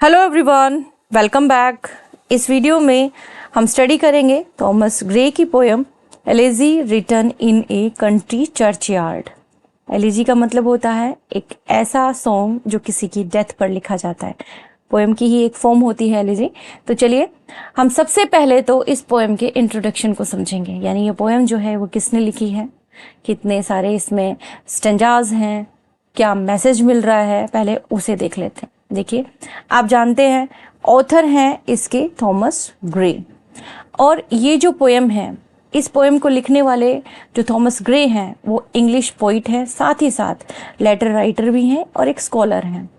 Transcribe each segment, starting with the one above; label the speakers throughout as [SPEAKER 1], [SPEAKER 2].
[SPEAKER 1] Hello everyone, welcome back. इस video में हम स्टडी करेंगे थॉमस ग्रे की poem elegy written in a country churchyard. Elegy का मतलब होता है एक ऐसा सॉन्ग जो किसी की डेथ पर लिखा जाता है। पोएम की ही एक फॉर्म होती है एलेजी। तो चलिए हम सबसे पहले तो इस पोएम के इंट्रोडक्शन को समझेंगे, यानी ये पोएम जो है वो किसने लिखी है, कितने सारे इसमें स्टेंजाज हैं, क्या मैसेज मिल रहा है, पहले उसे देख लेते हैं। देखिए, आप जानते हैं ऑथर हैं इसके थॉमस ग्रे, और ये जो पोएम है, इस पोएम को लिखने वाले जो थॉमस ग्रे हैं वो इंग्लिश पोइट हैं, साथ ही साथ लेटर राइटर भी हैं और एक स्कॉलर हैं।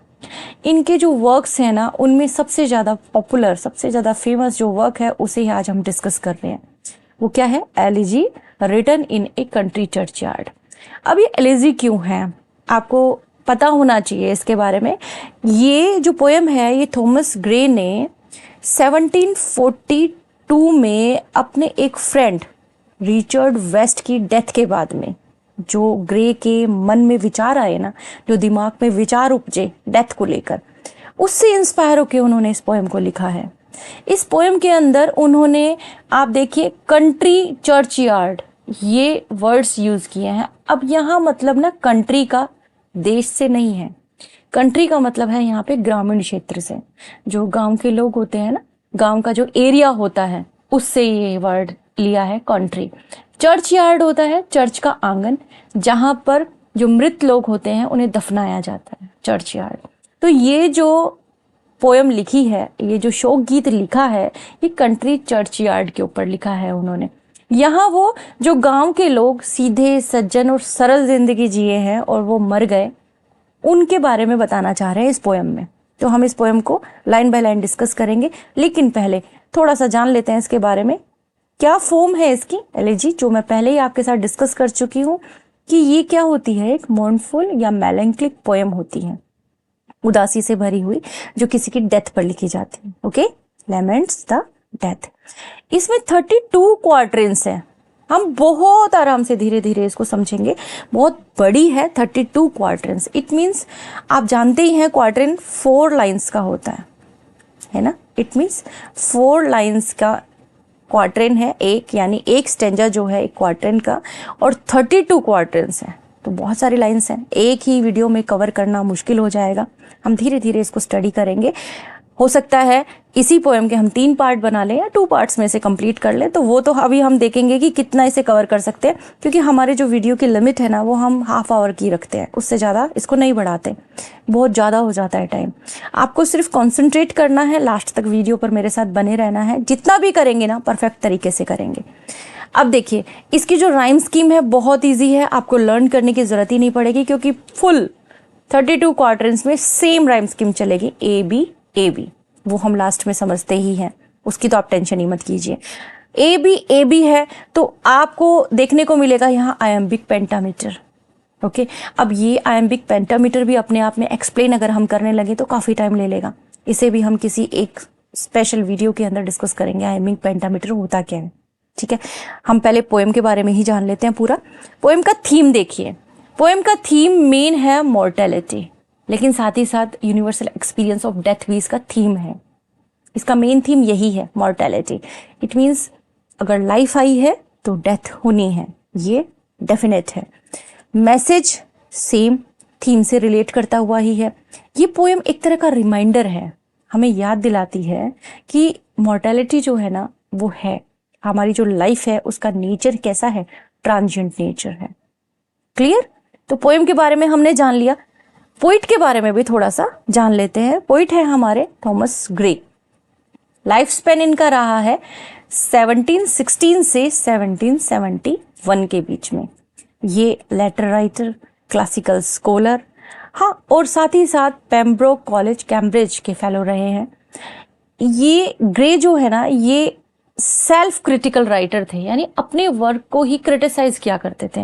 [SPEAKER 1] इनके जो वर्क्स हैं ना, उनमें सबसे ज़्यादा पॉपुलर, सबसे ज़्यादा फेमस जो वर्क है उसे ही आज हम डिस्कस कर रहे हैं। वो क्या है? Elegy written in a country churchyard. अब ये एलेजी क्यों है, आपको पता होना चाहिए इसके बारे में। ये जो पोएम है ये थॉमस ग्रे ने 1742 में अपने एक फ्रेंड रिचर्ड वेस्ट की डेथ के बाद में, जो ग्रे के मन में विचार आए ना, जो दिमाग में विचार उपजे डेथ को लेकर, उससे इंस्पायर होकर उन्होंने इस पोएम को लिखा है। इस पोएम के अंदर उन्होंने, आप देखिए, कंट्री चर्चयार्ड ये वर्ड्स यूज किए हैं। अब यहाँ मतलब ना कंट्री का देश से नहीं है, कंट्री का मतलब है यहाँ पे ग्रामीण क्षेत्र से, जो गांव के लोग होते हैं ना, गांव का जो एरिया होता है उससे ये वर्ड लिया है कंट्री। चर्च यार्ड होता है चर्च का आंगन, जहां पर जो मृत लोग होते हैं उन्हें दफनाया जाता है, चर्च यार्ड। तो ये जो पोयम लिखी है, ये जो शोक गीत लिखा है, ये कंट्री चर्च यार्ड के ऊपर लिखा है उन्होंने। यहाँ वो जो गांव के लोग सीधे सज्जन और सरल जिंदगी जिए हैं और वो मर गए, उनके बारे में बताना चाह रहे हैं इस पोएम में। तो हम इस पोएम को लाइन बाय लाइन डिस्कस करेंगे, लेकिन पहले थोड़ा सा जान लेते हैं इसके बारे में। क्या फॉर्म है इसकी एलेजी, जो मैं पहले ही आपके साथ डिस्कस कर चुकी हूँ कि ये क्या होती है, एक मोर्नफुल या मेलैंक्लिक पोएम होती है, उदासी से भरी हुई, जो किसी की डेथ पर लिखी जाती है। Okay, laments the death. इसमें 32 क्वार्टरेंस हैं। हम बहुत आराम से धीरे धीरे इसको समझेंगे, बहुत बड़ी है 32 क्वार्टरेंस। इट मीन्स, आप जानते ही हैं क्वार्टरेन 4 लाइन्स का होता है ना। इट मीन्स 4 लाइन्स का क्वार्टरेन है एक, यानी एक स्टेंजा जो है एक क्वार्टरेन का, और 32 क्वार्टरेंस है। तो बहुत सारी लाइन्स हैं, एक ही वीडियो में कवर करना मुश्किल हो जाएगा। हम धीरे धीरे इसको स्टडी करेंगे। हो सकता है इसी पोएम के हम 3 पार्ट बना लें या 2 पार्ट्स में से कंप्लीट कर लें, तो वो तो अभी हम देखेंगे कि कितना इसे कवर कर सकते हैं, क्योंकि हमारे जो वीडियो की लिमिट है ना, वो हम हाफ आवर की रखते हैं, उससे ज़्यादा इसको नहीं बढ़ाते, बहुत ज़्यादा हो जाता है टाइम। आपको सिर्फ कॉन्सेंट्रेट करना है, लास्ट तक वीडियो पर मेरे साथ बने रहना है। जितना भी करेंगे ना, परफेक्ट तरीके से करेंगे। अब देखिए, इसकी जो राइम स्कीम है बहुत ईजी है, आपको लर्न करने की ज़रूरत ही नहीं पड़ेगी, क्योंकि फुल 32 क्वार्टरेंस में सेम राइम स्कीम चलेगी, ए बी ए बी। वो हम लास्ट में समझते ही हैं, उसकी तो आप टेंशन ही मत कीजिए। ए बी है तो आपको देखने को मिलेगा यहाँ आयम्बिक पेंटामीटर। ओके, अब ये आयम्बिक पेंटामीटर भी अपने आप में एक्सप्लेन अगर हम करने लगे तो काफ़ी टाइम ले लेगा। इसे भी हम किसी एक स्पेशल वीडियो के अंदर डिस्कस करेंगे, आयम्बिक पेंटामीटर होता क्या है। ठीक है, हम पहले पोएम के बारे में ही जान लेते हैं पूरा। पोएम का थीम देखिए, पोएम का थीम मेन है मॉर्टेलिटी, लेकिन साथ ही साथ यूनिवर्सल एक्सपीरियंस ऑफ डेथ भी इसका थीम है। इसका मेन थीम यही है, मॉर्टेलिटी। इट मीन्स अगर लाइफ आई है तो डेथ होनी है, ये डेफिनेट है। मैसेज सेम थीम से रिलेट करता हुआ ही है। ये पोएम एक तरह का रिमाइंडर है, हमें याद दिलाती है कि मॉर्टेलिटी जो है ना, वो है, हमारी जो लाइफ है उसका नेचर कैसा है, ट्रांजिएंट नेचर है। क्लियर? तो पोएम के बारे में हमने जान लिया, पोइट के बारे में भी थोड़ा सा जान लेते हैं। पोइट है हमारे थॉमस ग्रे। लाइफ स्पेन इनका रहा है 1716 से 1771 के बीच में। ये लेटर राइटर, क्लासिकल स्कॉलर, हाँ, और साथ ही साथ पेम्ब्रोक कॉलेज कैम्ब्रिज के फेलो रहे हैं। ये ग्रे जो है ना, ये सेल्फ क्रिटिकल राइटर थे, यानी अपने वर्क को ही क्रिटिसाइज किया करते थे।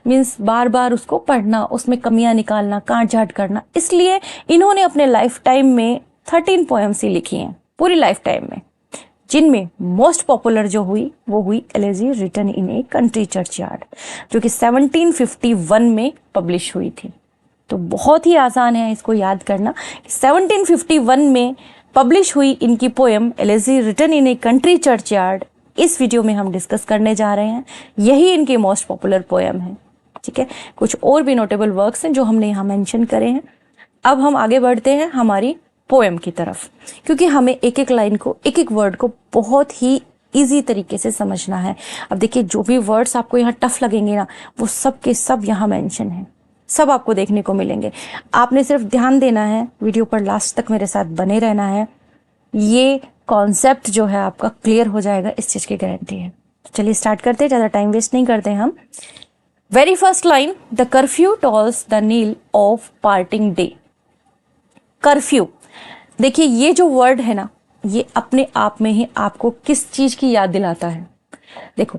[SPEAKER 1] मीन्स बार बार उसको पढ़ना, उसमें कमियां निकालना, काट छाट करना। इसलिए इन्होंने अपने लाइफ टाइम में 13 पोएम्स ही लिखी हैं, पूरी लाइफ टाइम में, जिनमें मोस्ट पॉपुलर जो हुई वो हुई elegy written in a country churchyard, जो कि 1751 में पब्लिश हुई थी। तो बहुत ही आसान है इसको याद करना कि 1751 में पब्लिश हुई इनकी poem elegy written in a country churchyard, इस वीडियो में हम डिस्कस करने जा रहे हैं। यही इनकी मोस्ट पॉपुलर पोएम है। ठीक है, कुछ और भी नोटेबल वर्क्स हैं जो हमने यहाँ मेंशन करे हैं। अब हम आगे बढ़ते हैं हमारी पोएम की तरफ, क्योंकि हमें एक एक लाइन को, एक एक वर्ड को बहुत ही इजी तरीके से समझना है। अब देखिए, जो भी वर्ड्स आपको यहाँ टफ लगेंगे ना, वो सब के सब यहाँ मेंशन है, सब आपको देखने को मिलेंगे। आपने सिर्फ ध्यान देना है, वीडियो पर लास्ट तक मेरे साथ बने रहना है। ये कॉन्सेप्ट जो है आपका क्लियर हो जाएगा, इस चीज़ की गारंटी है। तो चलिए स्टार्ट करते हैं, ज़्यादा टाइम वेस्ट नहीं करते हम। Very first line, the curfew tolls the knell of parting day. Curfew, देखिए ये जो वर्ड है ना, ये अपने आप में ही आपको किस चीज़ की याद दिलाता है। देखो,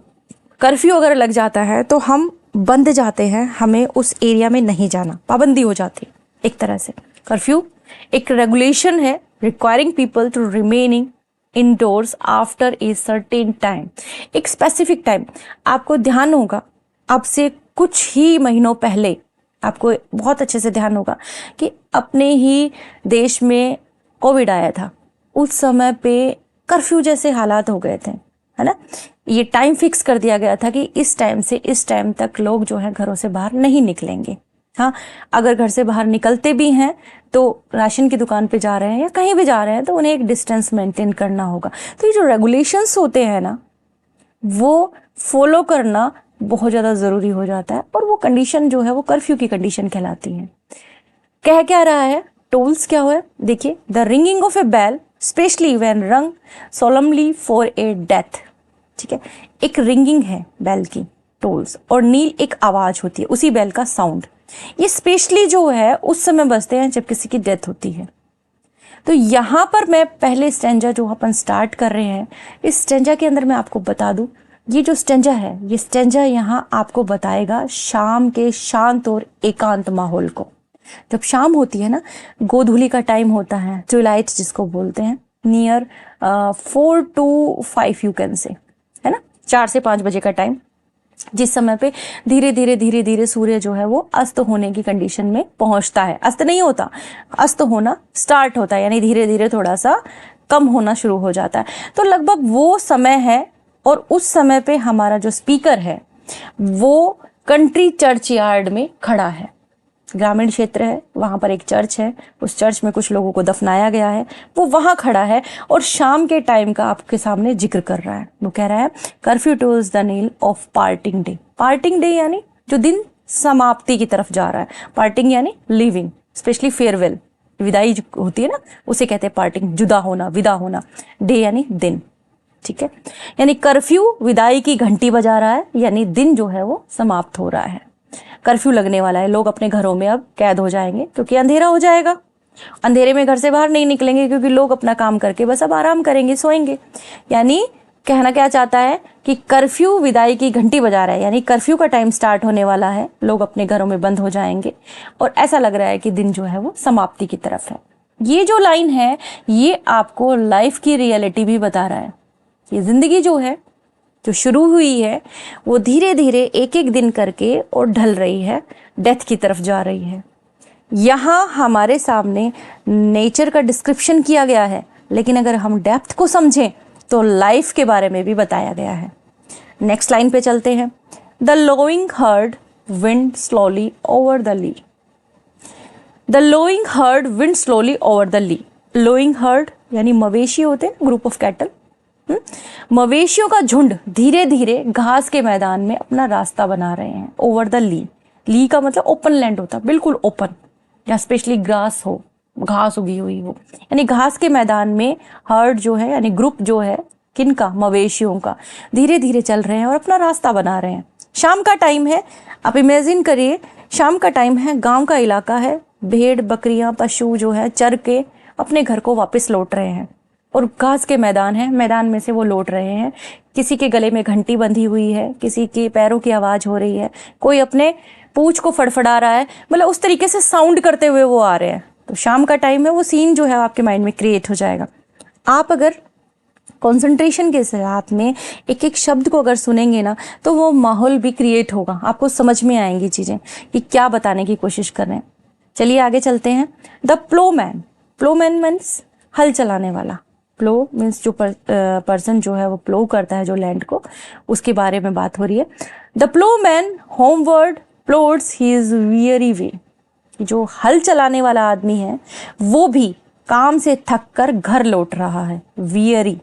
[SPEAKER 1] कर्फ्यू अगर लग जाता है तो हम बंद जाते हैं, हमें उस एरिया में नहीं जाना, पाबंदी हो जाती है एक तरह से। कर्फ्यू एक रेगुलेशन है requiring people to remaining indoors after a certain time, एक स्पेसिफिक टाइम। आपको ध्यान होगा, अब से कुछ ही महीनों पहले आपको बहुत अच्छे से ध्यान होगा कि अपने ही देश में कोविड आया था। उस समय पे कर्फ्यू जैसे हालात हो गए थे, है ना। ये टाइम फिक्स कर दिया गया था कि इस टाइम से इस टाइम तक लोग जो है घरों से बाहर नहीं निकलेंगे। हाँ, अगर घर से बाहर निकलते भी हैं तो राशन की दुकान पे जा रहे हैं या कहीं भी जा रहे हैं तो उन्हें एक डिस्टेंस मेंटेन करना होगा। तो ये जो रेगुलेशंस होते हैं ना, वो फॉलो करना बहुत ज़्यादा ज़रूरी हो जाता है, और वो कंडीशन जो है वो कर्फ्यू की कंडीशन कहलाती है। कह क्या रहा है, टोल्स क्या हुआ, देखिए, the ringing of a bell specially when rung solemnly for a death. ठीक है, एक रिंगिंग है बेल की, टोल्स, और नील एक आवाज़ होती है उसी बेल का साउंड। ये स्पेशली जो है उस समय बजते हैं जब किसी की डेथ होती है। तो यहाँ पर मैं पहले स्टेंजा जो अपन स्टार्ट कर रहे हैं, इस स्टेंजा के अंदर मैं आपको बता दूं, ये जो स्टेंजा है, ये स्टेंजा यहाँ आपको बताएगा शाम के शांत और एकांत माहौल को। जब शाम होती है ना, गोधूली का टाइम होता है, ट्विलाइट जिसको बोलते हैं, near 4 to 5 you can say, है ना, 4 से 5 बजे का टाइम, जिस समय पे धीरे धीरे सूर्य जो है वो अस्त होने की कंडीशन में पहुंचता है। अस्त नहीं होता, अस्त होना स्टार्ट होता है, यानी धीरे धीरे थोड़ा सा कम होना शुरू हो जाता है। तो लगभग वो समय है, और उस समय पे हमारा जो स्पीकर है वो कंट्री चर्च यार्ड में खड़ा है। ग्रामीण क्षेत्र है, वहाँ पर एक चर्च है, उस चर्च में कुछ लोगों को दफनाया गया है, वो वहाँ खड़ा है और शाम के टाइम का आपके सामने जिक्र कर रहा है। वो कह रहा है, curfew tolls the knell of parting day. Parting day यानी जो दिन समाप्ति की तरफ जा रहा है, पार्टिंग यानी लिविंग, स्पेशली फेयरवेल, विदाई जो होती है ना, उसे कहते हैं पार्टिंग, जुदा होना, विदा होना। डे यानी दिन, ठीक है, यानी कर्फ्यू विदाई की घंटी बजा रहा है, यानी दिन जो है वो समाप्त हो रहा है, कर्फ्यू लगने वाला है। लोग अपने घरों में अब कैद हो जाएंगे क्योंकि अंधेरा हो जाएगा। अंधेरे में घर से बाहर नहीं निकलेंगे क्योंकि लोग अपना काम करके बस अब आराम करेंगे, सोएंगे। यानी कहना क्या चाहता है कि कर्फ्यू विदाई की घंटी बजा रहा है, यानी कर्फ्यू का टाइम स्टार्ट होने वाला है, लोग अपने घरों में बंद हो जाएंगे और ऐसा लग रहा है कि दिन जो है वो समाप्ति की तरफ है। ये जो लाइन है ये आपको लाइफ की रियलिटी भी बता रहा है। ये जिंदगी जो है, जो शुरू हुई है, वो धीरे धीरे एक एक दिन करके और ढल रही है, डेथ की तरफ जा रही है। यहाँ हमारे सामने नेचर का डिस्क्रिप्शन किया गया है, लेकिन अगर हम डेप्थ को समझें तो लाइफ के बारे में भी बताया गया है। नेक्स्ट लाइन पे चलते हैं। The lowing herd wind slowly over the lea. The lowing herd wind slowly over the lea. Lowing herd यानी मवेशी होते हैं, ग्रुप ऑफ कैटल। मवेशियों का झुंड धीरे धीरे घास के मैदान में अपना रास्ता बना रहे हैं। ओवर द ली, ली का मतलब ओपन लैंड होता है, बिल्कुल ओपन, या स्पेशली ग्रास हो, घास उगी हुई हो, यानी घास के मैदान में हर्ड जो है यानी ग्रुप जो है, किनका, मवेशियों का, धीरे धीरे चल रहे हैं और अपना रास्ता बना रहे हैं। शाम का टाइम है, आप इमेजिन करिए, शाम का टाइम है, गांव का इलाका है, भेड़ बकरियां पशु जो है चर के अपने घर को वापस लौट रहे हैं और घास के मैदान है, मैदान में से वो लौट रहे हैं। किसी के गले में घंटी बंधी हुई है, किसी के पैरों की आवाज हो रही है, कोई अपने पूंछ को फड़फड़ा रहा है, मतलब उस तरीके से साउंड करते हुए वो आ रहे हैं। तो शाम का टाइम है, वो सीन जो है आपके माइंड में क्रिएट हो जाएगा। आप अगर कंसंट्रेशन के साथ में एक एक शब्द को अगर सुनेंगे ना, तो वो माहौल भी क्रिएट होगा, आपको समझ में आएंगी चीजें कि क्या बताने की कोशिश कर रहे हैं। चलिए आगे चलते हैं। द प्लोमैन, प्लोमैन मीन्स हल चलाने वाला, प्लो मीन्स जो पर्सन जो है वो प्लो करता है जो लैंड को, उसके बारे में बात हो रही है। The ploughman homeward plods his weary way, जो हल चलाने वाला आदमी है वो भी काम से थक कर घर लौट रहा है। वियरी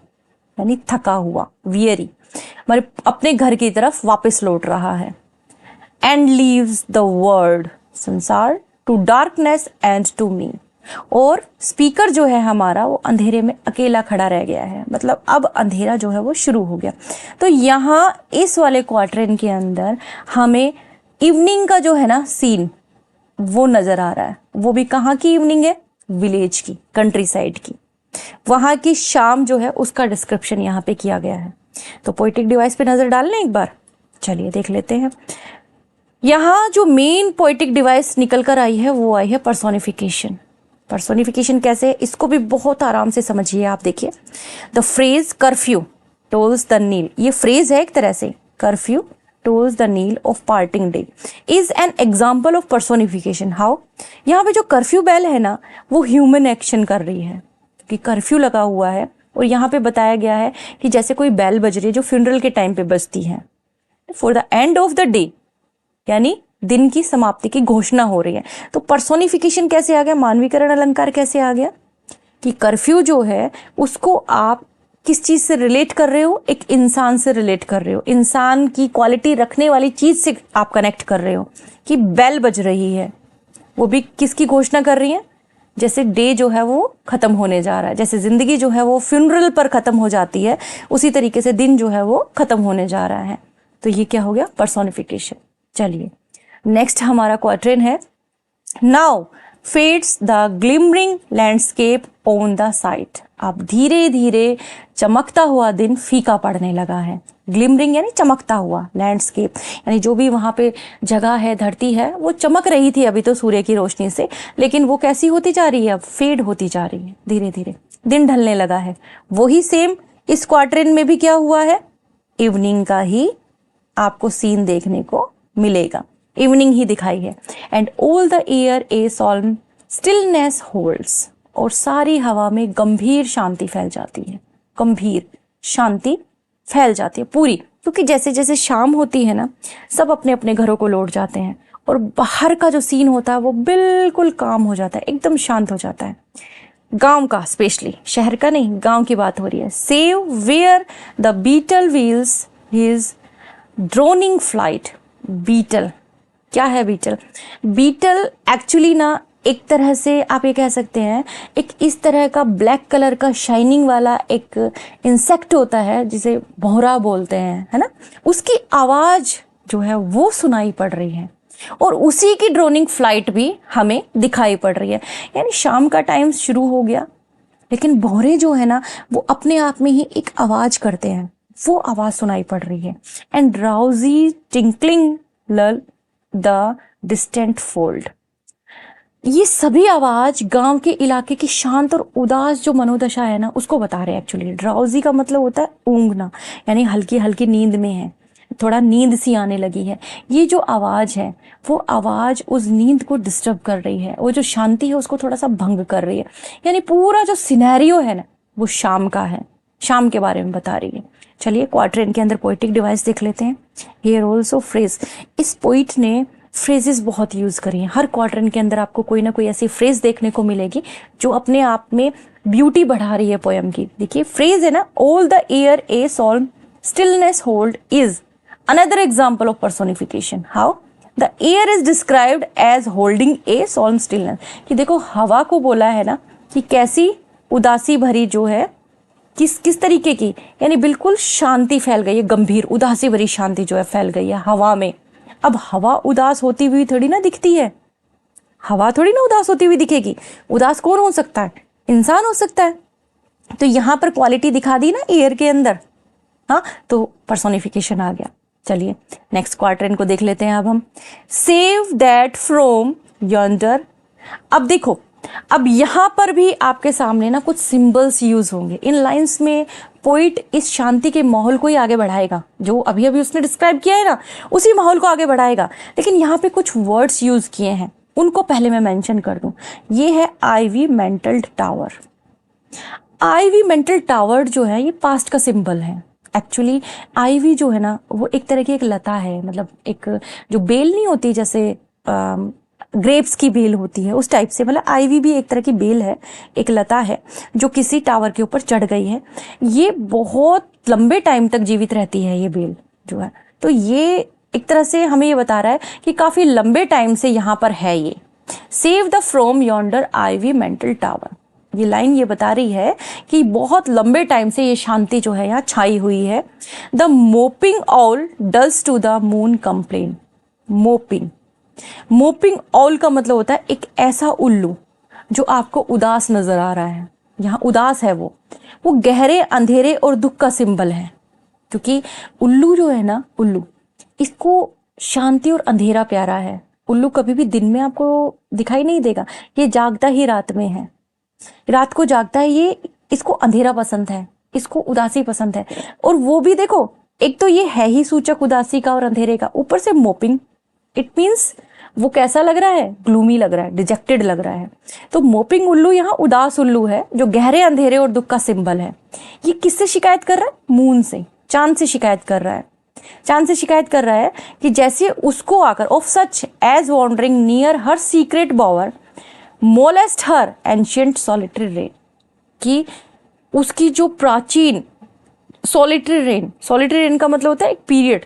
[SPEAKER 1] यानी थका हुआ, वियरी मतलब अपने घर की तरफ वापस लौट रहा है। एंड लीव्स द वर्ल्ड, संसार, to darkness and to me, और स्पीकर जो है हमारा वो अंधेरे में अकेला खड़ा रह गया है, मतलब अब अंधेरा जो है वो शुरू हो गया। तो यहाँ इस वाले क्वार्टरन के अंदर हमें इवनिंग का जो है ना सीन वो नजर आ रहा है। वो भी कहाँ की इवनिंग है? विलेज की, कंट्री साइड की, वहां की शाम जो है उसका डिस्क्रिप्शन यहाँ पे किया गया है। तो पोएटिक डिवाइस पे नजर डाल लें एक बार, चलिए देख लेते हैं। यहाँ जो मेन पोएटिक डिवाइस निकल कर आई है वो आई है पर्सोनिफिकेशन। पर्सोनिफिकेशन कैसे है इसको भी बहुत आराम से समझिए आप। देखिए, the phrase curfew tolls the knell, ये फ्रेज है एक तरह से, curfew tolls the knell of parting day is an example of personification. How, यहाँ पे जो कर्फ्यू बेल है ना वो ह्यूमन एक्शन कर रही है, कि कर्फ्यू लगा हुआ है और यहाँ पे बताया गया है कि जैसे कोई बेल बज रही है जो फ्यूनरल के टाइम पे बजती है, for the end of the day, यानी दिन की समाप्ति की घोषणा हो रही है। तो पर्सोनिफिकेशन कैसे आ गया, मानवीकरण अलंकार कैसे आ गया, कि कर्फ्यू जो है उसको आप किस चीज से रिलेट कर रहे हो, एक इंसान से रिलेट कर रहे हो, इंसान की क्वालिटी रखने वाली चीज से आप कनेक्ट कर रहे हो, कि बेल बज रही है, वो भी किसकी घोषणा कर रही है, जैसे डे जो है वो खत्म होने जा रहा है, जैसे जिंदगी जो है वो फ्यूनरल पर खत्म हो जाती है, उसी तरीके से दिन जो है वो खत्म होने जा रहा है। तो ये क्या हो गया, पर्सोनिफिकेशन। चलिए नेक्स्ट हमारा क्वार्टरन है, now fades the glimmering landscape on the site. अब धीरे धीरे चमकता हुआ दिन फीका पड़ने लगा है। ग्लिमरिंग यानी चमकता हुआ, लैंडस्केप यानी जो भी वहाँ पे जगह है, धरती है, वो चमक रही थी अभी तो सूर्य की रोशनी से, लेकिन वो कैसी होती जा रही है, अब फेड होती जा रही है, धीरे धीरे दिन ढलने लगा है। वही सेम इस क्वार्टरन में भी क्या हुआ है, इवनिंग का ही आपको सीन देखने को मिलेगा, इवनिंग ही दिखाई है। And all the air a solemn stillness holds, और सारी हवा में गंभीर शांति फैल जाती है, गंभीर शांति फैल जाती है पूरी, क्योंकि जैसे जैसे शाम होती है ना सब अपने अपने घरों को लौट जाते हैं और बाहर का जो सीन होता है वो बिल्कुल काम हो जाता है, एकदम शांत हो जाता है। गांव का, स्पेशली शहर का नहीं, गांव की बात हो रही है। Save where the beetle wheels his droning flight. Beetle क्या है, बीटल, बीटल एक्चुअली ना एक तरह से आप ये कह सकते हैं एक इस तरह का ब्लैक कलर का शाइनिंग वाला एक इंसेक्ट होता है जिसे भौरा बोलते हैं, है ना, उसकी आवाज जो है वो सुनाई पड़ रही है और उसी की ड्रोनिंग फ्लाइट भी हमें दिखाई पड़ रही है। यानी शाम का टाइम शुरू हो गया, लेकिन भौरे जो है ना वो अपने आप में ही एक आवाज करते हैं, वो आवाज सुनाई पड़ रही है। एंड ड्राउजी टिंकलिंग लल द डिस्टेंट फोल्ड, ये सभी आवाज गांव के इलाके की शांत और उदास जो मनोदशा है ना उसको बता रहे हैं। एक्चुअली ड्राउजी का मतलब होता है ऊँघना, यानी हल्की हल्की नींद में है, थोड़ा नींद सी आने लगी है। ये जो आवाज है वो आवाज उस नींद को डिस्टर्ब कर रही है, वो जो शांति है उसको थोड़ा सा भंग कर रही है। यानी पूरा जो सिनेरियो है ना वो शाम का है, शाम के बारे में बता रही है। चलिए क्वार्टरन के अंदर पोएटिक डिवाइस देख लेते हैं। हियर ऑल्सो फ्रेज, इस पोइट ने फ्रेजेस बहुत यूज करी हैं। हर क्वार्टरन के अंदर आपको कोई ना कोई ऐसी फ्रेज देखने को मिलेगी जो अपने आप में ब्यूटी बढ़ा रही है पोयम की। देखिए फ्रेज है ना, all the air a solemn stillness hold is another example of personification. How the air is described as holding a solemn stillness, कि देखो हवा को बोला है ना कि कैसी उदासी भरी जो है, किस तरीके की, यानी बिल्कुल शांति फैल गई है, गंभीर उदासी भरी शांति जो है फैल गई है हवा में। अब हवा उदास होती हुई थोड़ी ना दिखती है, हवा थोड़ी ना उदास होती हुई दिखेगी। उदास कौन हो सकता है, इंसान हो सकता है। तो यहाँ पर क्वालिटी दिखा दी ना एयर के अंदर, हाँ, तो पर्सोनिफिकेशन आ गया। चलिए नेक्स्ट क्वार्टरन को देख लेते हैं अब हम। सेव दैट फ्रॉम यंडर, अब देखो अब यहाँ पर भी आपके सामने ना कुछ सिंबल्स यूज होंगे। इन लाइंस में पोइट इस शांति के माहौल को ही आगे बढ़ाएगा, जो अभी अभी उसने डिस्क्राइब किया है ना उसी माहौल को आगे बढ़ाएगा। लेकिन यहाँ पे कुछ वर्ड्स यूज किए हैं, उनको पहले मैं मेंशन कर दूं। ये है ivy mantled tower. Ivy mantle tower जो है ये पास्ट का सिंबल है। एक्चुअली आईवी जो है ना वो एक तरह की एक लता है, मतलब एक जो बेल नहीं होती, जैसे ग्रेप्स की बेल होती है उस टाइप से, मतलब आईवी भी एक तरह की बेल है, एक लता है जो किसी टावर के ऊपर चढ़ गई है। ये बहुत लंबे टाइम तक जीवित रहती है ये बेल जो है। तो ये एक तरह से हमें ये बता रहा है कि काफी लंबे टाइम से यहाँ पर है ये। Save the from yonder ivy mantle tower, ये लाइन ये बता रही है कि बहुत लंबे टाइम से ये शांति जो है यहाँ छाई हुई है। The moping owl does to the moon complain. Moping, moping owl का मतलब होता है एक ऐसा उल्लू जो आपको उदास नजर आ रहा है। यहाँ उदास है वो गहरे अंधेरे और दुख का सिंबल है, क्योंकि उल्लू जो है ना, उल्लू, इसको शांति और अंधेरा प्यारा है। उल्लू कभी भी दिन में आपको दिखाई नहीं देगा, ये जागता ही रात में है, रात को जागता है ये। इसको अंधेरा पसंद है, इसको उदासी पसंद है। और वो भी देखो, एक तो ये है ही सूचक उदासी का और अंधेरे का, ऊपर से मोपिंग, इट मीन्स वो कैसा लग रहा है, ग्लूमी लग रहा है, डिजेक्टेड लग रहा है। तो मोपिंग उल्लू यहाँ उदास उल्लू है जो गहरे अंधेरे और दुख का सिंबल है। ये किससे शिकायत कर रहा है? मून से, चांद से शिकायत कर रहा है। चांद से शिकायत कर रहा है कि जैसे उसको आकर, of such as wandering near her secret bower molest her ancient solitary reign, कि उसकी जो प्राचीन सॉलिटरी रेन का मतलब होता है एक पीरियड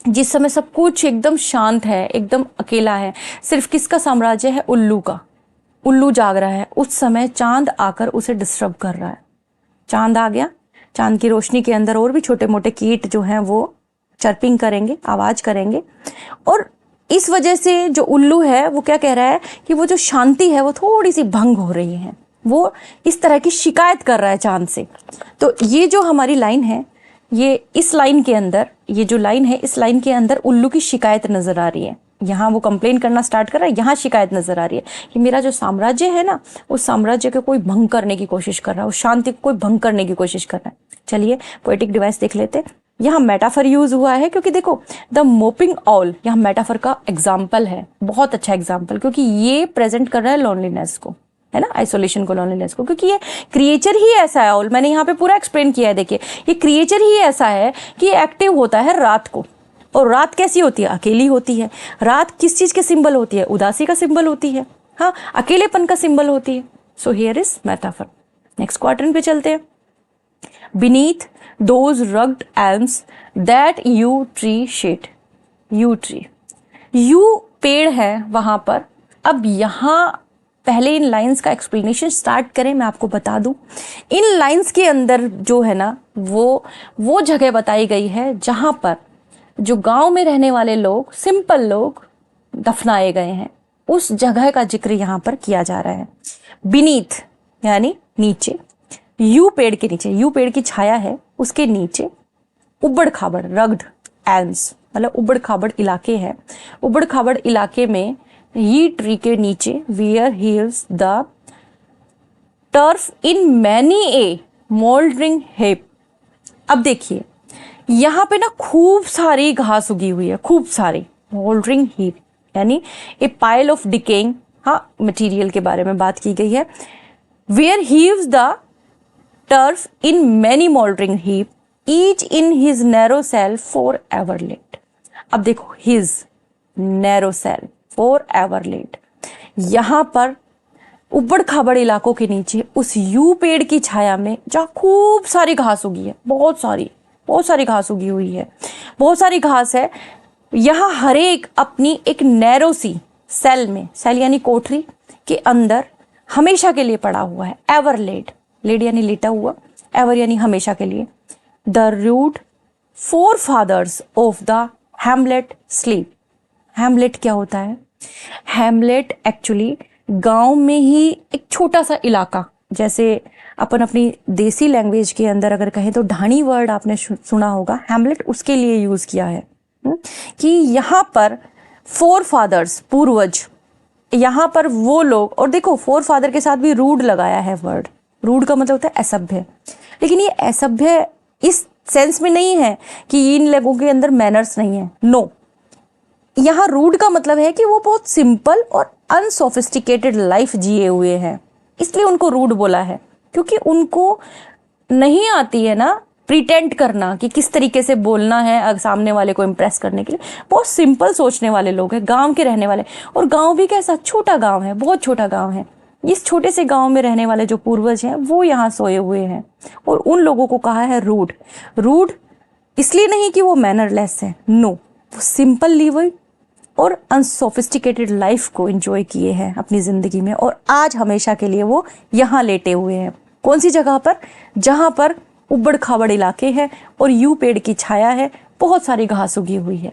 [SPEAKER 1] जिस समय सब कुछ एकदम शांत है, एकदम अकेला है, सिर्फ किसका साम्राज्य है? उल्लू का। उल्लू जाग रहा है, उस समय चांद आकर उसे डिस्टर्ब कर रहा है। चांद आ गया, चांद की रोशनी के अंदर और भी छोटे मोटे कीट जो हैं वो चर्पिंग करेंगे, आवाज करेंगे। और इस वजह से जो उल्लू है वो क्या कह रहा है कि वो जो शांति है वो थोड़ी सी भंग हो रही है। वो इस तरह की शिकायत कर रहा है चांद से। तो ये जो हमारी लाइन है, ये इस लाइन के अंदर, ये जो लाइन है इस लाइन के अंदर उल्लू की शिकायत नजर आ रही है। यहाँ वो कंप्लेन करना स्टार्ट कर रहा है, यहाँ शिकायत नजर आ रही है कि मेरा जो साम्राज्य है ना, उस साम्राज्य को कोई भंग करने की कोशिश कर रहा है, उस शांति को कोई भंग करने की कोशिश कर रहा है। चलिए पोएटिक डिवाइस देख लेते हैं। यहाँ मेटाफर यूज हुआ है क्योंकि देखो द मोपिंग ऑल यहाँ मेटाफर का एग्जाम्पल है, बहुत अच्छा एग्जाम्पल, क्योंकि ये प्रेजेंट कर रहा है लोनलीनेस को, है ना, आइसोलेशन को, लोनलीनेस को, क्योंकि ये क्रिएचर ही ऐसा है। ऑल मैंने यहाँ पे पूरा एक्सप्लेन किया है। देखिए ये क्रिएचर ही ऐसा है कि एक्टिव होता है रात को, और रात कैसी होती है? अकेली होती है। रात किस चीज के सिंबल होती है? उदासी का सिंबल होती है, हाँ, अकेलेपन का सिंबल होती है। So here is metaphor. Next quadrant पे चलते हैं। Beneath those rugged elms that you tree shade, you tree, you पेड़ है वहां पर। अब यहाँ पहले इन लाइंस का एक्सप्लेनेशन स्टार्ट करें, मैं आपको बता दूं, इन लाइंस के अंदर जो है ना वो जगह बताई गई है जहां पर जो गांव में रहने वाले लोग, सिंपल लोग दफनाए गए हैं, उस जगह का जिक्र यहाँ पर किया जा रहा है। बीनीथ यानी नीचे, यू पेड़ के नीचे, यू पेड़ की छाया है, उसके नीचे उबड़ खाबड़, रग्ड एल्म्स मतलब उबड़ खाबड़ इलाके हैं। उबड़ खाबड़ इलाके में ये ट्री के नीचे where heaves the turf in many a mouldering heap. अब देखिए यहाँ पे ना खूब सारी घास उगी हुई है, खूब सारी, मोल्डरिंग हीप यानी ए पाइल ऑफ डिकेइंग, हाँ, मटेरियल के बारे में बात की गई है। Where heaves the turf in many mouldering heap each in his narrow cell for ever laid. अब देखो his narrow cell for ever laid, यहां पर उबड़ खाबड़ इलाकों के नीचे उस यू पेड़ की छाया में जहां खूब सारी घास उगी है, बहुत सारी घास उगी हुई है, बहुत सारी घास है, यहां हर एक अपनी एक नैरो सी सेल में, सेल यानी कोठरी के अंदर हमेशा के लिए पड़ा हुआ है। एवर लेट, लेट यानी लेटा हुआ, एवर यानी हमेशा के लिए। The rude forefathers of the hamlet sleep. Hamlet क्या होता है? हैमलेट एक्चुअली गांव में ही एक छोटा सा इलाका, जैसे अपन अपनी देसी लैंग्वेज के अंदर अगर कहें तो ढाणी वर्ड आपने सुना होगा, हैमलेट उसके लिए यूज किया है कि यहाँ पर फोर फादर्स, पूर्वज, यहाँ पर वो लोग, और देखो फोर फादर के साथ भी रूड लगाया है वर्ड। रूड का मतलब होता है असभ्य, लेकिन ये असभ्य इस सेंस में नहीं है कि इन लोगों के अंदर मैनर्स नहीं है, नो। यहाँ रूड का मतलब है कि वो बहुत सिंपल और अनसोफिस्टिकेटेड लाइफ जिए हुए हैं, इसलिए उनको रूड बोला है। क्योंकि उनको नहीं आती है ना प्रिटेंड करना कि किस तरीके से बोलना है सामने वाले को इम्प्रेस करने के लिए। बहुत सिंपल सोचने वाले लोग हैं, गांव के रहने वाले। और गांव भी कैसा, छोटा गांव है, बहुत छोटा गांव है। इस छोटे से गांव में रहने वाले जो पूर्वज हैं वो यहाँ सोए हुए हैं, और उन लोगों को कहा है रूड। रूड इसलिए नहीं कि वो मैनरलेस है, नो, वो सिंपल लिविंग और अनसोफिस्टिकेटेड लाइफ को एंजॉय किए हैं अपनी जिंदगी में, और आज हमेशा के लिए वो यहाँ लेटे हुए हैं। कौन सी जगह पर? जहाँ पर उबड़ खाबड़ इलाके हैं और यू पेड़ की छाया है, बहुत सारी घास उगी हुई है।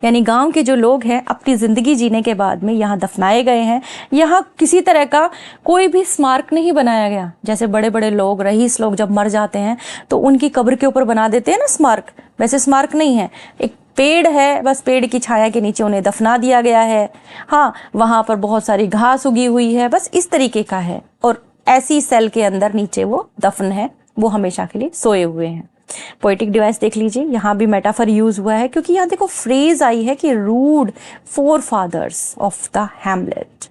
[SPEAKER 1] यानी गांव के जो लोग हैं अपनी जिंदगी जीने के बाद में यहाँ दफनाए गए हैं। यहाँ किसी तरह का कोई भी स्मारक नहीं बनाया गया। जैसे बड़े बड़े लोग, रईस लोग जब मर जाते हैं तो उनकी कब्र के ऊपर बना देते हैं ना स्मारक, वैसे स्मारक नहीं है, एक पेड़ है, बस पेड़ की छाया के नीचे उन्हें दफना दिया गया है। हाँ, वहां पर बहुत सारी घास उगी हुई है, बस इस तरीके का है, और ऐसी सेल के अंदर नीचे वो दफन है, वो हमेशा के लिए सोए हुए हैं। पोएटिक डिवाइस देख लीजिए, यहाँ भी मेटाफर यूज हुआ है, क्योंकि यहाँ देखो फ्रेज आई है कि rude forefathers of the hamlet.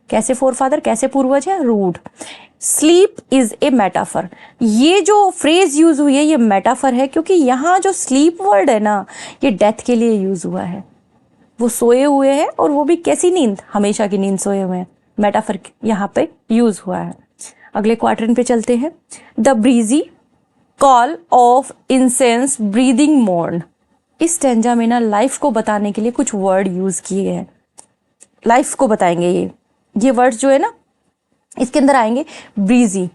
[SPEAKER 1] कैसे फोर फादर, कैसे पूर्वज है? Rude. Sleep is a metaphor. ये जो फ्रेज यूज हुई है ये मेटाफर है, क्योंकि यहाँ जो स्लीप वर्ड है ना, ये डेथ के लिए यूज हुआ है। वो सोए हुए हैं, और वो भी कैसी नींद? हमेशा की नींद सोए हुए हैं। मेटाफर यहाँ पे यूज हुआ है। अगले क्वार्टरन पे चलते हैं। The breezy call of incense breathing morn. इस स्टैंजा में ना लाइफ को बताने के लिए कुछ वर्ड यूज किए हैं। लाइफ को बताएंगे ये वर्ड्स जो है ना इसके अंदर आएंगे। ब्रीजी,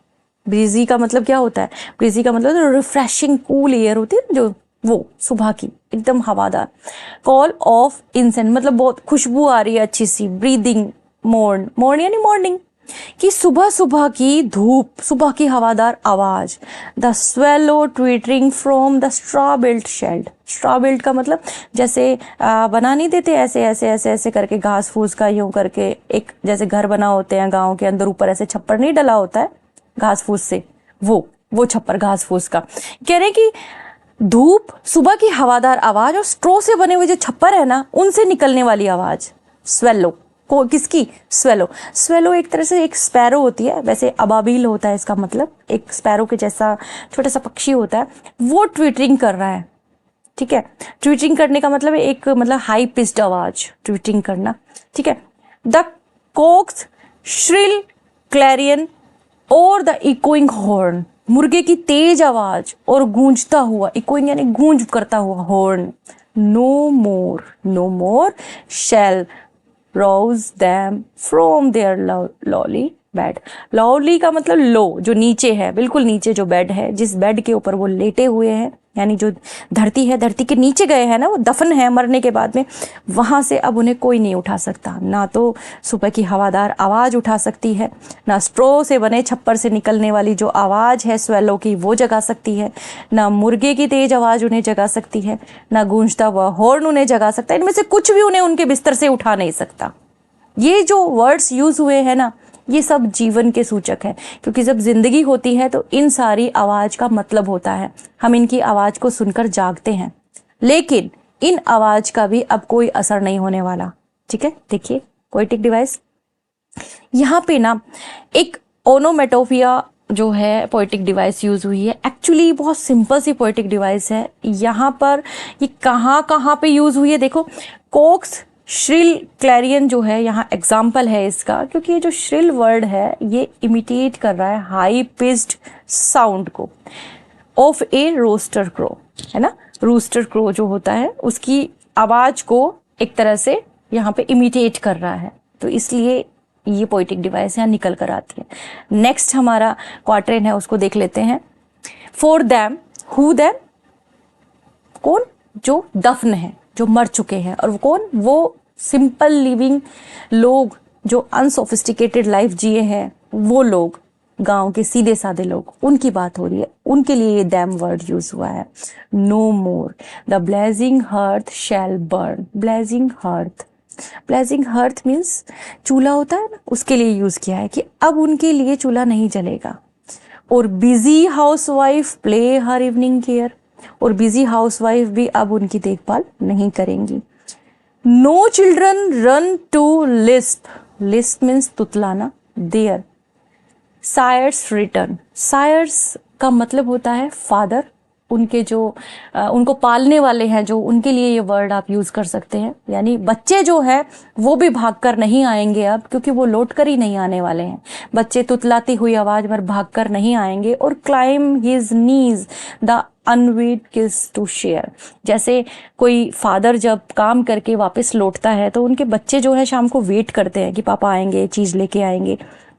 [SPEAKER 1] ब्रीजी का मतलब क्या होता है? ब्रीजी का मतलब रिफ्रेशिंग कूल एयर होती है जो, वो सुबह की एकदम हवादार। कॉल ऑफ इंसेंस मतलब बहुत खुशबू आ रही है अच्छी सी। ब्रीदिंग मॉर्न, मॉर्न यानी मॉर्निंग, कि सुबह सुबह की धूप, सुबह की हवादार आवाज। The swallow twittering from the straw built shed. Straw built का मतलब जैसे बना नहीं देते ऐसे ऐसे ऐसे ऐसे करके घास फूस का यूं करके, एक जैसे घर बना होते हैं गांव के अंदर, ऊपर ऐसे छप्पर नहीं डला होता है घास फूस से, वो छप्पर घास फूस का। कह रहे हैं कि धूप, सुबह की हवादार आवाज, और स्ट्रो से बने हुए जो छप्पर है ना उनसे निकलने वाली आवाज। स्वेलो को किसकी? स्वेलो। स्वेलो एक तरह से एक स्पैरो होती है, वैसे अबाबील होता है इसका मतलब, एक स्पैरो के जैसा छोटा सा पक्षी होता है, वो ट्विटरिंग कर रहा है। ठीक है, ट्विटरिंग करने का मतलब एक मतलब हाई पिच्ड आवाज, ट्विटरिंग करना। ठीक है। द कोक्स श्रिल क्लैरियन और द इकोइंग हॉर्न। मुर्गे की तेज आवाज और गूंजता हुआ, इकोइंग यानी गूंज करता हुआ horn. No more, no more shall rouse them from their lowly bed। lowly का मतलब लो, जो नीचे है, बिल्कुल नीचे जो बेड है, जिस बेड के ऊपर वो लेटे हुए हैं, यानी जो धरती है, धरती के नीचे गए हैं ना, वो दफन है मरने के बाद में, वहां से अब उन्हें कोई नहीं उठा सकता। ना तो सुबह की हवादार आवाज उठा सकती है, ना स्ट्रो से बने छप्पर से निकलने वाली जो आवाज है स्वेलो की वो जगा सकती है, ना मुर्गे की तेज आवाज उन्हें जगा सकती है, ना गूंजता हुआ हॉर्न उन्हें जगा सकता है। इनमें से कुछ भी उन्हें उनके बिस्तर से उठा नहीं सकता। ये जो वर्ड्स यूज हुए हैं ना, ये सब जीवन के सूचक है, क्योंकि जब जिंदगी होती है तो इन सारी आवाज का मतलब होता है, हम इनकी आवाज को सुनकर जागते हैं, लेकिन इन आवाज का भी अब कोई असर नहीं होने वाला। ठीक है, देखिए पोएटिक डिवाइस यहाँ पे ना एक ओनोमेटोपिया जो है पोएटिक डिवाइस यूज हुई है। एक्चुअली बहुत सिंपल सी पोएटिक डिवाइस है। यहाँ पर ये कहाँ पे यूज हुई है? देखो, कोक्स श्रिल क्लैरियन जो है यहाँ एग्जाम्पल है इसका, क्योंकि ये जो श्रिल वर्ड है ये इमिटेट कर रहा है हाई पिच्ड साउंड को ऑफ ए रोस्टर क्रो, है ना। रूस्टर क्रो जो होता है उसकी आवाज को एक तरह से यहाँ पे इमिटेट कर रहा है, तो इसलिए ये पोएटिक डिवाइस यहाँ निकल कर आती है। नेक्स्ट हमारा क्वार्टरन है, उसको देख लेते हैं। फॉर दैम, हु दैम, कौन? जो दफन है, जो मर चुके हैं। और वो कौन? वो सिंपल लिविंग लोग जो अनसोफिस्टिकेटेड लाइफ जिए हैं, वो लोग, गांव के सीधे साधे लोग, उनकी बात हो रही है, उनके लिए ये दैम वर्ड यूज हुआ है। No more the blazing hearth shall burn. Blazing hearth, blazing hearth means चूल्हा होता है ना, उसके लिए यूज किया है कि अब उनके लिए चूल्हा नहीं जलेगा। और busy housewife ply her evening care, और बिजी हाउसवाइफ भी अब उनकी देखभाल नहीं करेंगी। No children run to lisp, lisp means तुतलाना, देयर। Sires return. सायर्स का मतलब होता है फादर, उनके जो उनको पालने वाले हैं, जो उनके लिए ये वर्ड आप यूज कर सकते हैं। यानी बच्चे जो है वो भी भागकर नहीं आएंगे अब, क्योंकि वो लौट कर ही नहीं आने वाले हैं। बच्चे तुतलाती हुई आवाज में भागकर नहीं आएंगे। और climb his knees the unwed किस टू शेयर। जैसे कोई फादर जब काम करके वापस लौटता है तो उनके बच्चे जो है शाम को वेट करते हैं कि पापा आएंगे, चीज लेके आएंगे।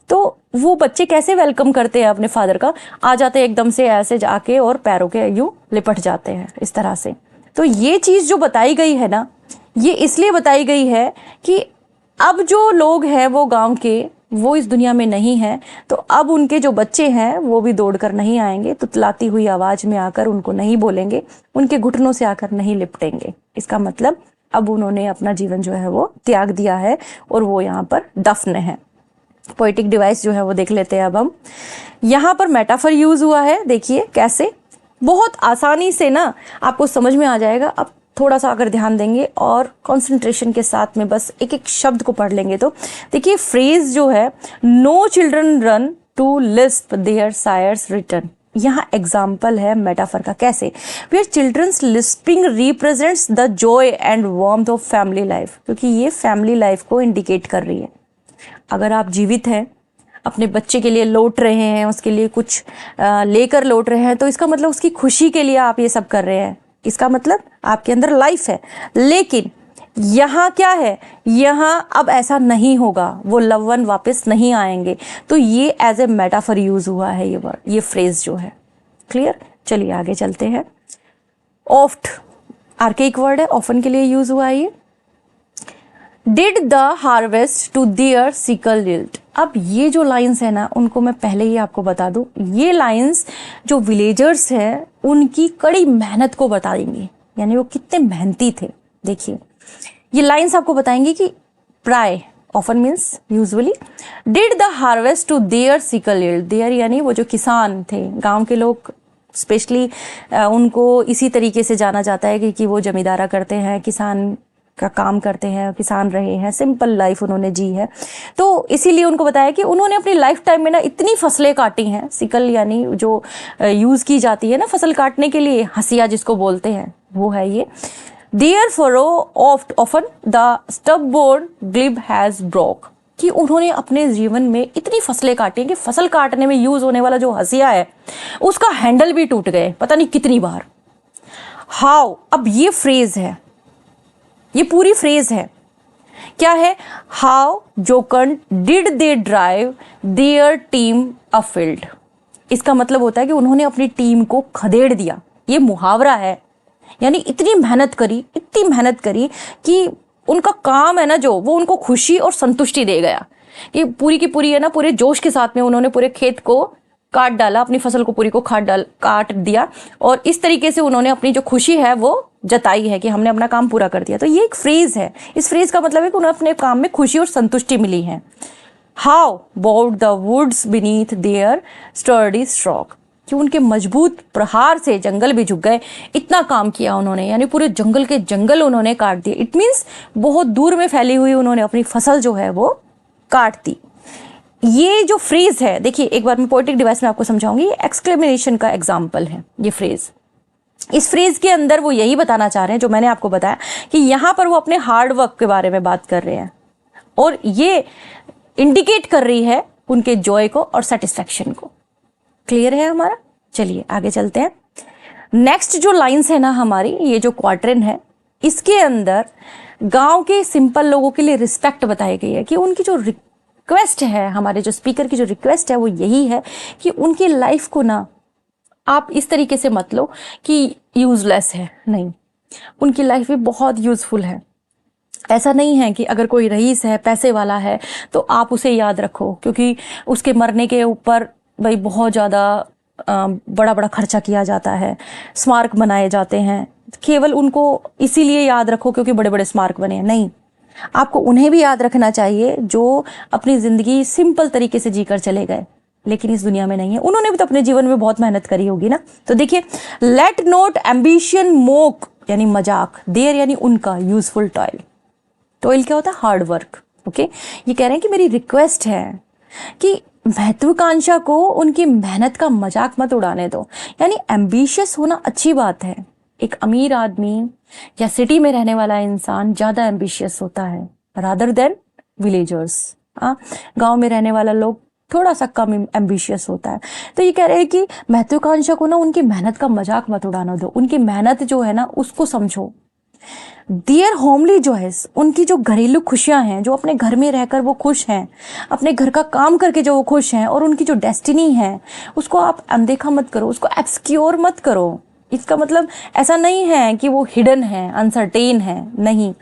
[SPEAKER 1] तो वो बच्चे कैसे वेलकम करते हैं अपने फादर का, आ जाते हैं एकदम से ऐसे जाके और पैरों के यूं लिपट जाते हैं इस तरह से। तो ये चीज जो बताई गई है ना, ये इसलिए बताई गई है कि अब जो लोग हैं वो गांव के, वो इस दुनिया में नहीं है। तो अब उनके जो बच्चे हैं वो भी दौड़कर नहीं आएंगे, तुतलाती हुई आवाज में आकर उनको नहीं बोलेंगे, उनके घुटनों से आकर नहीं लिपटेंगे। इसका मतलब अब उन्होंने अपना जीवन जो है वो त्याग दिया है और वो यहाँ पर दफन है। पोएटिक डिवाइस जो है वो देख लेते हैं अब हम। यहाँ पर मेटाफर यूज हुआ है, देखिए कैसे, बहुत आसानी से ना आपको समझ में आ जाएगा। अब थोड़ा सा अगर ध्यान देंगे और कंसंट्रेशन के साथ में बस एक एक शब्द को पढ़ लेंगे तो देखिए फ्रेज जो है, no children run to lisp their sires return. यहाँ एग्जाम्पल है मेटाफर का। कैसे? Where children's lisping represents the joy and warmth of family life, क्योंकि ये फैमिली लाइफ को इंडिकेट कर रही है। अगर आप जीवित हैं, अपने बच्चे के लिए लौट रहे हैं, उसके लिए कुछ लेकर लौट रहे हैं, तो इसका मतलब उसकी खुशी के लिए आप ये सब कर रहे हैं। इसका मतलब आपके अंदर लाइफ है। लेकिन यहाँ क्या है, यहाँ अब ऐसा नहीं होगा, वो लव वन वापस नहीं आएंगे। तो ये एज ए मेटाफर यूज हुआ है ये वर्ड, ये फ्रेज जो है। क्लियर? चलिए आगे चलते हैं। ऑफ्ट आर्केइक वर्ड है, ऑफन के लिए यूज हुआ है ये। Did the harvest to their sickle yield. अब ये जो लाइंस है ना, उनको मैं पहले ही आपको बता दूं, ये लाइंस जो विलेजर्स हैं उनकी कड़ी मेहनत को बताएंगी, यानी वो कितने मेहनती थे। देखिए ये लाइंस आपको बताएंगी कि प्राय, often means usually, did the harvest to their sickle yield. Their यानी वो जो किसान थे, गांव के लोग स्पेशली उनको इसी तरीके से जाना जाता है कि वो जमींदारा करते हैं, किसान का काम करते हैं, किसान रहे हैं, सिंपल लाइफ उन्होंने जी है। तो इसीलिए उनको बताया कि उन्होंने अपनी लाइफ टाइम में ना इतनी फसलें काटी हैं। सिकल यानी जो यूज की जाती है ना फसल काटने के लिए, हसिया जिसको बोलते हैं, वो है ये। Their furrow oft often the stubborn glebe has broke, कि उन्होंने अपने जीवन में इतनी फसलें काटी कि फसल काटने में यूज होने वाला जो हसिया है उसका हैंडल भी टूट गए पता नहीं कितनी बार। हाउ, अब ये फ्रेज है, ये पूरी फ्रेज है। क्या है? How jocund did they drive their team afield. इसका मतलब होता है कि उन्होंने अपनी टीम को खदेड़ दिया। ये मुहावरा है, यानी इतनी मेहनत करी, इतनी मेहनत करी कि उनका काम है ना जो, वो उनको खुशी और संतुष्टि दे गया। कि पूरी की पूरी है ना, पूरे जोश के साथ में उन्होंने पूरे खेत को काट डाला, अपनी फसल को पूरी को काट दिया, और इस तरीके से उन्होंने अपनी जो खुशी है वो जताई है कि हमने अपना काम पूरा कर दिया। तो ये एक फ्रेज है। इस फ्रेज का मतलब है कि उन्हें अपने काम में खुशी और संतुष्टि मिली है। How bowed the woods beneath their sturdy stroke, कि उनके मजबूत प्रहार से जंगल भी झुक गए। इतना काम किया उन्होंने, यानी पूरे जंगल के जंगल उन्होंने काट दिए। इट मीन्स बहुत दूर में फैली हुई उन्होंने अपनी फसल जो है वो काट दी। ये जो फ्रेज है, देखिए एक बार मैं पोएटिक डिवाइस में आपको समझाऊंगी, एक्सक्लेमेशन का एग्जाम्पल है ये फ्रेज। इस फ्रेज के अंदर वो यही बताना चाह रहे हैं जो मैंने आपको बताया, कि यहां पर वो अपने हार्ड वर्क के बारे में बात कर रहे हैं, और ये इंडिकेट कर रही है उनके जॉय को और सेटिस्फैक्शन को। क्लियर है हमारा? चलिए आगे चलते हैं। नेक्स्ट जो लाइंस है ना हमारी, ये जो क्वार्टरन है, इसके अंदर गांव के सिंपल लोगों के लिए रिस्पेक्ट बताई गई है। कि उनकी जो रिक्वेस्ट है, हमारे जो स्पीकर की जो रिक्वेस्ट है वो यही है कि उनकी लाइफ को ना आप इस तरीके से मत लो कि यूजलेस है, नहीं, उनकी लाइफ भी बहुत यूजफुल है। ऐसा नहीं है कि अगर कोई रईस है, पैसे वाला है, तो आप उसे याद रखो, क्योंकि उसके मरने के ऊपर भाई बहुत ज़्यादा बड़ा बड़ा खर्चा किया जाता है, स्मारक बनाए जाते हैं, केवल उनको इसीलिए याद रखो क्योंकि बड़े बड़े स्मारक बने हैं। नहीं, आपको उन्हें भी याद रखना चाहिए जो अपनी ज़िंदगी सिंपल तरीके से जीकर चले गए, लेकिन इस दुनिया में नहीं है। उन्होंने भी तो अपने जीवन में बहुत मेहनत करी होगी ना। तो देखिए, लेट नोट एम्बिशन मोक, यानी मजाक, देर यानी उनका, यूजफुल टॉयल। टॉयल क्या होता है? Hard work. ओके, ये कह रहे हैं कि मेरी रिक्वेस्ट है कि महत्वाकांक्षा को उनकी मेहनत का मजाक मत उड़ाने दो। यानी एम्बिशियस होना अच्छी बात है। एक अमीर आदमी या सिटी में रहने वाला इंसान ज्यादा एम्बिशियस होता है रादर देन विलेजर्स। गांव में रहने वाला लोग थोड़ा सा कम एम्बिशियस होता है। तो ये कह रहे हैं कि महत्वाकांक्षा को ना उनकी मेहनत का मजाक मत उड़ाना दो। उनकी मेहनत जो है ना उसको समझो। देयर होमली जॉयस, उनकी जो घरेलू खुशियां हैं, जो अपने घर में रहकर वो खुश हैं, अपने घर का काम करके जो वो खुश हैं, और उनकी जो डेस्टिनी है उसको आप अनदेखा मत करो, उसको एब्सक्योर मत करो। इसका मतलब ऐसा नहीं है कि वो हिडन है, अनसर्टेन है, नहीं।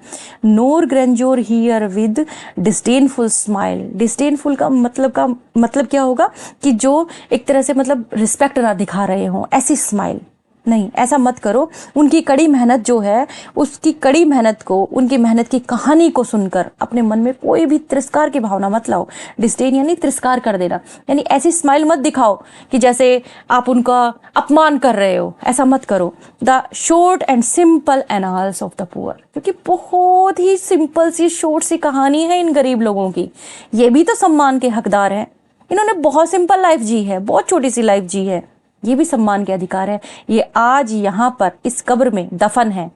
[SPEAKER 1] नोर ग्रेंजोर हियर विद डिस्डेनफुल स्माइल। डिस्डेनफुल का मतलब क्या होगा कि जो एक तरह से मतलब रिस्पेक्ट ना दिखा रहे हों, ऐसी स्माइल नहीं, ऐसा मत करो। उनकी कड़ी मेहनत जो है, उसकी कड़ी मेहनत को, उनकी मेहनत की कहानी को सुनकर अपने मन में कोई भी तिरस्कार की भावना मत लाओ। डिस्डेन यानी तिरस्कार कर देना, यानी ऐसी स्माइल मत दिखाओ कि जैसे आप उनका अपमान कर रहे हो, ऐसा मत करो। The short and simple annals of the poor, क्योंकि बहुत ही सिंपल सी शॉर्ट सी कहानी है इन गरीब लोगों की। ये भी तो सम्मान के हकदार हैं। इन्होंने बहुत सिंपल लाइफ जी है, बहुत छोटी सी लाइफ जी है, ये भी सम्मान के अधिकार है। ये आज यहाँ पर इस कब्र में दफन है।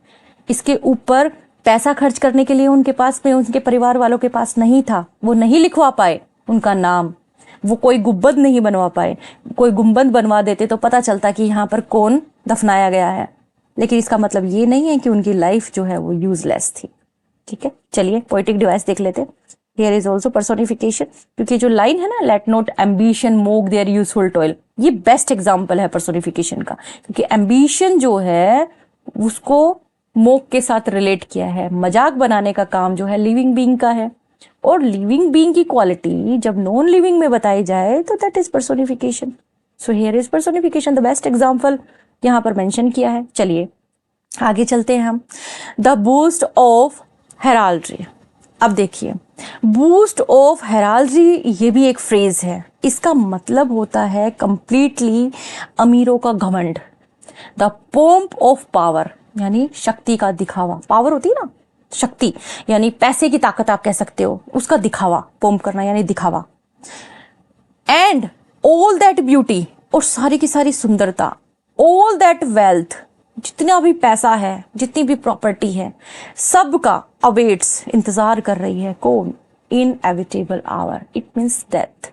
[SPEAKER 1] इसके ऊपर पैसा खर्च करने के लिए उनके पास में, उनके परिवार वालों के पास नहीं था। वो नहीं लिखवा पाए उनका नाम, वो कोई गुंबद नहीं बनवा पाए। कोई गुंबद बनवा देते तो पता चलता कि यहाँ पर कौन दफनाया गया है। लेकिन इसका मतलब ये नहीं है कि उनकी लाइफ जो है वो यूजलेस थी। ठीक है, चलिए पोएटिक डिवाइस देख लेते हैं। Here is also personification, क्योंकि जो लाइन है ना, let not ambition mock their useful toil, ये बेस्ट एग्जाम्पल है पर्सोनिफिकेशन का। क्योंकि एम्बिशन जो है उसको मोक के साथ रिलेट किया है। मजाक बनाने का काम जो है लिविंग बीइंग का है, और लिविंग बीइंग की क्वालिटी जब नॉन लिविंग में बताई जाए तो that is personification. So here is personification, the best example यहाँ पर मेंशन किया है। चलिए आगे चलते हैं हम। The boast of heraldry. अब देखिए, बूस्ट ऑफ हेराल्ड्री ये भी एक फ्रेज है। इसका मतलब होता है कंप्लीटली अमीरों का घमंड। द पोम्प ऑफ पावर यानी शक्ति का दिखावा। पावर होती है ना, शक्ति यानी पैसे की ताकत आप कह सकते हो, उसका दिखावा, पोम्प करना यानी दिखावा। एंड ऑल दैट ब्यूटी, और सारी की सारी सुंदरता। ऑल दैट वेल्थ, जितना भी पैसा है, जितनी भी प्रॉपर्टी है, सबका अवेट्स, इंतजार कर रही है कौन? Inevitable hour, it means death.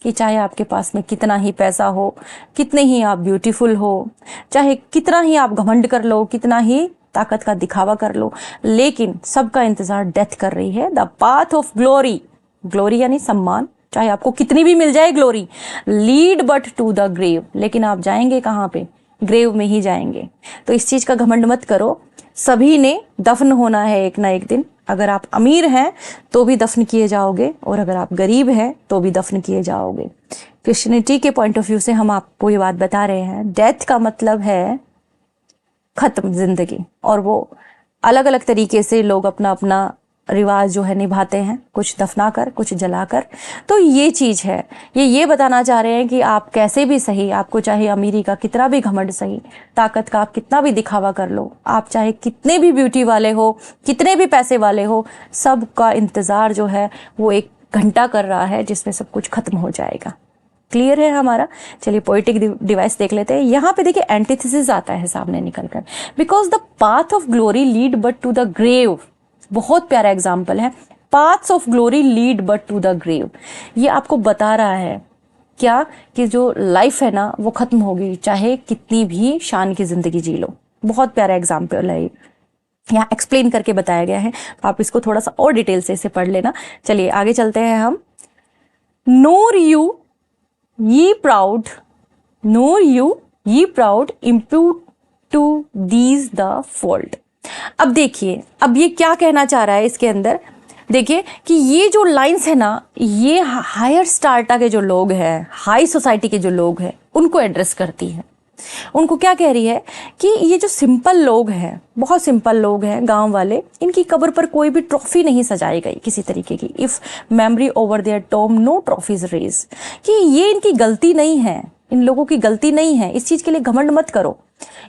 [SPEAKER 1] कि चाहे आपके पास में कितना ही पैसा हो, कितने ही आप ब्यूटीफुल हो, चाहे कितना ही आप घमंड कर लो, कितना ही ताकत का दिखावा कर लो, लेकिन सबका इंतजार डेथ कर रही है। The path of glory, glory यानी सम्मान, चाहे आपको कितनी भी मिल जाए glory, lead but to the grave, लेकिन आप जाएंगे कहाँ पे? ग्रेव में ही जाएंगे। तो इस चीज का घमंड मत करो। सभी ने दफन होना है एक ना एक दिन। अगर आप अमीर हैं तो भी दफन किए जाओगे, और अगर आप गरीब हैं तो भी दफन किए जाओगे। क्रिश्चियनिटी के पॉइंट ऑफ व्यू से हम आपको ये बात बता रहे हैं। डेथ का मतलब है खत्म जिंदगी, और वो अलग अलग तरीके से लोग अपना अपना रिवाज जो है निभाते हैं, कुछ दफना कर, कुछ जलाकर। तो ये चीज है, ये बताना चाह रहे हैं कि आप कैसे भी सही, आपको चाहे अमीरी का कितना भी घमंड सही, ताकत का आप कितना भी दिखावा कर लो, आप चाहे कितने भी ब्यूटी वाले हो, कितने भी पैसे वाले हो, सबका इंतजार जो है वो एक घंटा कर रहा है जिसमें सब कुछ खत्म हो जाएगा। क्लियर है हमारा? चलिए पोएटिक डिवाइस देख लेते हैं। यहाँ पे देखिए एंटीथेसिस आता है सामने निकलकर। Because the path of glory lead but to the grave, बहुत प्यारा एग्जाम्पल है। Paths of glory lead but to the grave, ये आपको बता रहा है क्या कि जो लाइफ है ना वो खत्म होगी, चाहे कितनी भी शान की जिंदगी जी लो। बहुत प्यारा एग्जाम्पल है, यहाँ एक्सप्लेन करके बताया गया है। आप इसको थोड़ा सा और डिटेल से इसे पढ़ लेना। चलिए आगे चलते हैं हम। Nor you ye proud, nor you ye proud impute to these the fault. अब देखिए, अब ये क्या कहना चाह रहा है इसके अंदर, देखिए कि ये जो लाइंस है ना, ये हायर स्टार्टा के जो लोग हैं, हाई सोसाइटी के जो लोग हैं, उनको एड्रेस करती है। उनको क्या कह रही है कि ये जो सिंपल लोग हैं, बहुत सिंपल लोग हैं, गांव वाले, इनकी कब्र पर कोई भी ट्रॉफी नहीं सजाई गई किसी तरीके की। If memory over their tomb no trophies raise, कि ये इनकी गलती नहीं है, इन लोगों की गलती नहीं है। इस चीज के लिए घमंड मत करो।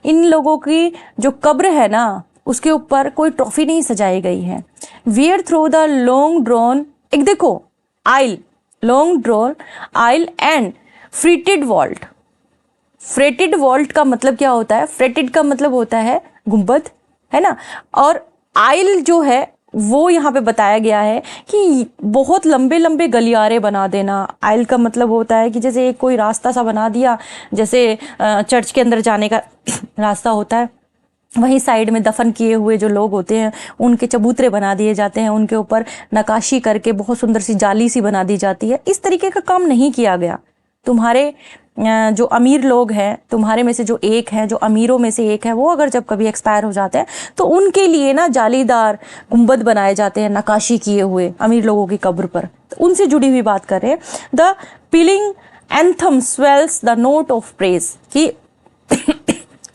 [SPEAKER 1] इन लोगों की जो कब्र है ना उसके ऊपर कोई ट्रॉफी नहीं सजाई गई है। Where through the long drawn, एक देखो aisle, long drawn aisle and fretted vault. Fretted vault का मतलब क्या होता है? फ्रेटेड का मतलब होता है गुंबद, है ना। और आइल जो है वो यहाँ पे बताया गया है कि बहुत लंबे लंबे गलियारे बना देना। आइल का मतलब होता है कि जैसे एक कोई रास्ता सा बना दिया, जैसे चर्च के अंदर जाने का रास्ता होता है, वहीं साइड में दफन किए हुए जो लोग होते हैं उनके चबूतरे बना दिए जाते हैं, उनके ऊपर नक्काशी करके बहुत सुंदर सी जाली सी बना दी जाती है। इस तरीके का काम नहीं किया गया। तुम्हारे जो अमीर लोग हैं, तुम्हारे में से जो एक है, जो अमीरों में से एक है, वो अगर जब कभी एक्सपायर हो जाते हैं तो उनके लिए ना जालीदार गुंबद बनाए जाते हैं नक्काशी किए हुए अमीर लोगों की कब्र पर। तो उनसे जुड़ी हुई बात कर रहे हैं। The piling anthem swells the note of praise कि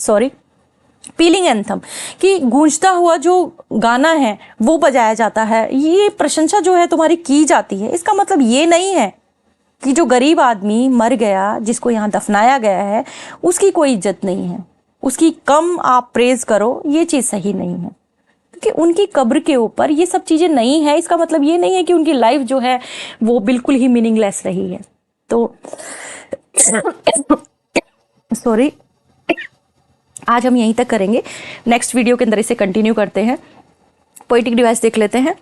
[SPEAKER 1] सॉरी पीलिंग एंथम कि गूंजता हुआ जो गाना है वो बजाया जाता है, ये प्रशंसा जो है तुम्हारी की जाती है। इसका मतलब ये नहीं है कि जो गरीब आदमी मर गया, जिसको यहाँ दफनाया गया है, उसकी कोई इज्जत नहीं है, उसकी कम आप प्रेज करो, ये चीज़ सही नहीं है। क्योंकि उनकी कब्र के ऊपर ये सब चीज़ें नहीं है, इसका मतलब ये नहीं है कि उनकी लाइफ जो है वो बिल्कुल ही मीनिंगलेस रही है। तो सॉरी, आज हम यहीं तक करेंगे। नेक्स्ट वीडियो के अंदर इसे कंटिन्यू करते हैं। पोएटिक डिवाइस देख लेते हैं।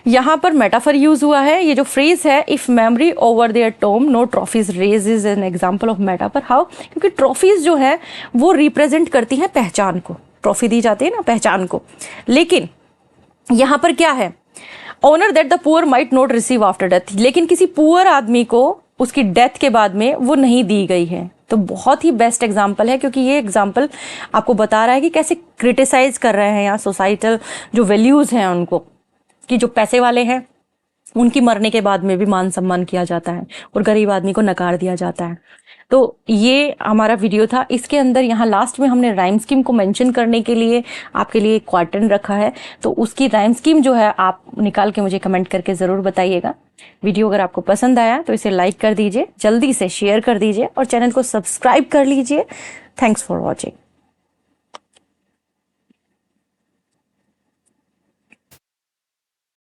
[SPEAKER 1] यहाँ पर मेटाफर यूज हुआ है। ये जो फ्रेज है, if memory over their tomb no trophies raise is an example of metaphor. How? क्योंकि ट्रॉफीज जो है वो रिप्रेजेंट करती हैं पहचान को, ट्रॉफी दी जाती है ना पहचान को। लेकिन यहाँ पर क्या है? Honour that the poor might not receive after death. लेकिन किसी पुअर आदमी को उसकी डेथ के बाद में वो नहीं दी गई है। तो बहुत ही बेस्ट एग्जाम्पल है, क्योंकि ये एग्जाम्पल आपको बता रहा है कि कैसे क्रिटिसाइज कर रहे हैं यहाँ सोसाइटल जो वैल्यूज़ हैं उनको, कि जो पैसे वाले हैं उनकी मरने के बाद में भी मान सम्मान किया जाता है और गरीब आदमी को नकार दिया जाता है। तो ये हमारा वीडियो था। इसके अंदर यहाँ लास्ट में हमने राइम स्कीम को मेंशन करने के लिए आपके लिए एक क्वार्टन रखा है, तो उसकी राइम स्कीम जो है आप निकाल के मुझे कमेंट करके ज़रूर बताइएगा। वीडियो अगर आपको पसंद आया तो इसे लाइक कर दीजिए, जल्दी से शेयर कर दीजिए और चैनल को सब्सक्राइब कर लीजिए। Thanks for watching.